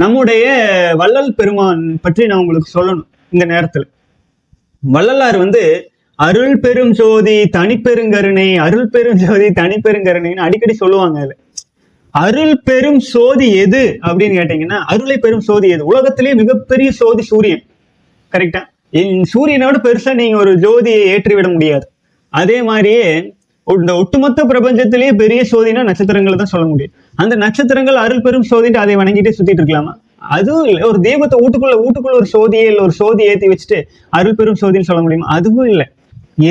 நம்முடைய வள்ளல் பெருமான் பற்றி நான் உங்களுக்கு சொல்லணும் இந்த நேரத்துல. வள்ளலார் அருள் பெரும் ஜோதி தனிப்பெருங்கருணை, அருள் பெரும் ஜோதி தனிப்பெருங்கருணைன்னு அடிக்கடி சொல்லுவாங்க. அதுல அருள் பெரும் சோதி எது அப்படின்னு கேட்டீங்கன்னா, அருளை பெரும் சோதி எது? உலகத்திலேயே மிகப்பெரிய சோதி சூரியன். கரெக்டா? சூரியனோட பெருசா நீங்க ஒரு ஜோதியை ஏற்றிவிட முடியாது. அதே மாதிரியே இந்த ஒட்டுமொத்த பிரபஞ்சத்திலேயே பெரிய சோதினா நட்சத்திரங்களை தான் சொல்ல முடியும். அந்த நட்சத்திரங்கள் அருள் பெரும் சோதிட்டு அதை வணங்கிட்டே சுத்திட்டு இருக்கலாமா? அதுவும் இல்லை. ஒரு தெய்வத்தை வீட்டுக்குள்ள ஒரு சோதியை இல்லை ஒரு சோதி ஏற்றி வச்சுட்டு அருள் பெரும் சோதின்னு சொல்ல முடியுமா? அதுவும் இல்லை.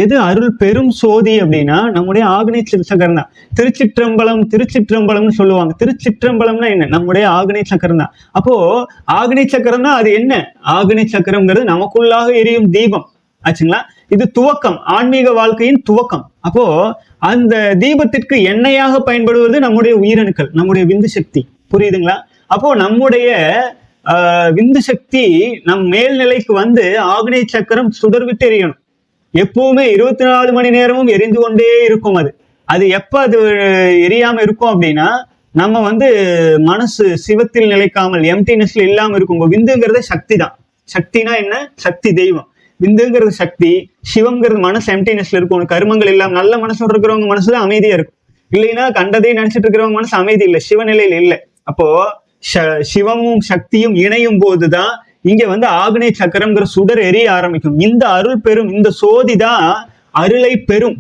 எது அருள் பெரும் சோதி அப்படின்னா நம்முடைய ஆக்னேய சக்கரம் தான். திருச்சிற்றம்பலம்னு சொல்லுவாங்க. திருச்சிற்றம்பலம்னா என்ன? நம்முடைய ஆக்னேய சக்கரம் தான். அப்போ ஆக்னேய சக்கரம் தான். அது என்ன? ஆக்னேய சக்கரம்ங்கிறது நமக்குள்ளாக எரியும் தீபம் ஆச்சுங்களா. இது துவக்கம், ஆன்மீக வாழ்க்கையின் துவக்கம். அப்போ அந்த தீபத்திற்கு எண்ணெயாக பயன்படுவது நம்முடைய உயிரணுக்கள், நம்முடைய விந்து சக்தி. புரியுதுங்களா? அப்போ நம்முடைய விந்து சக்தி நம் மேல்நிலைக்கு ஆக்னேய சக்கரம் சுடர்விட்டு எரியணும். எப்பவுமே 24 மணி நேரமும் எரிந்து கொண்டே இருக்கும். அது எப்ப அது எரியாம இருக்கும் அப்படின்னா, நம்ம மனசு சிவத்தில் நிலைக்காமல் எம்டினஸ்ல இல்லாம இருக்கும். விந்துங்கிறது சக்தி தான். சக்தினா என்ன? சக்தி தெய்வம். விந்துங்கிறது சக்தி, சிவம்ங்கிறது மனசு எம்டினஸ்ல இருக்கும். கருமங்கள் இல்லாம நல்ல மனசோட இருக்கிறவங்க மனசுதான் அமைதியா இருக்கும். இல்லைன்னா கண்டதையும் நினைச்சிட்டு இருக்கிறவங்க மனசு அமைதி இல்லை, சிவநிலையில இல்லை. அப்போ சிவமும் சக்தியும் இணையும் போதுதான் இங்க ஆக்னேய சக்கரம்ங்கிற சுடர் எரிய ஆரம்பிக்கும். இந்த அருள் பெரும், இந்த சோதி தான் அருளை பெரும்.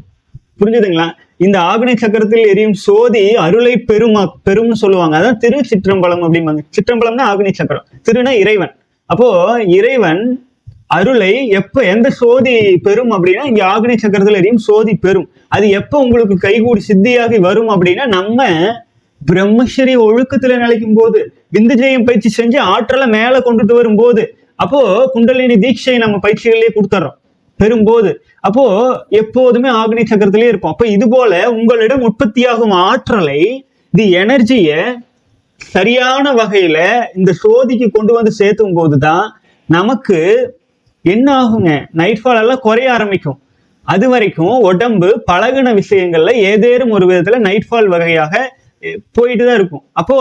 புரிஞ்சுதுங்களா? இந்த ஆக்னேய சக்கரத்தில் எரியும் சோதி அருளை பெரும்னு சொல்லுவாங்க. அதான் திருச்சிற்றம்பலம் அப்படிம்பாங்க. சிற்றம்பலம்னா ஆக்னேய சக்கரம், திருனா இறைவன். அப்போ இறைவன் அருளை எந்த சோதி பெரும் அப்படின்னா இங்க ஆக்னேய சக்கரத்தில் எரியும் சோதி பெரும். அது எப்ப உங்களுக்கு கைகூடி சித்தியாகி வரும் அப்படின்னா, நம்ம பிரம்மச்சரிய ஒழுக்கத்துல நிலைக்கும் போது, விந்துஜயம் பயிற்சி செஞ்சு ஆற்றலை மேல கொண்டுட்டு வரும்போது, அப்போ குண்டலினி தீட்சை நம்ம பயிற்சிகளிலேயே கொடுத்துறோம் பெறும்போது, அப்போ எப்போதுமே ஆக்னேய சக்கரத்திலே இருப்போம். அப்போ இது போல உங்களிடம் உற்பத்தியாகும் ஆற்றலை, தி எனர்ஜிய சரியான வகையில இந்த சோதிக்கு கொண்டு சேர்த்தும் போதுதான் நமக்கு என்ன ஆகுங்க, நைட்ஃபால் எல்லாம் குறைய ஆரம்பிக்கும். அது வரைக்கும் உடம்பு பழகின விஷயங்கள்ல ஏதேனும் ஒரு விதத்துல நைட்ஃபால் வகையாக போயிட்டு தான் இருக்கும். அப்போ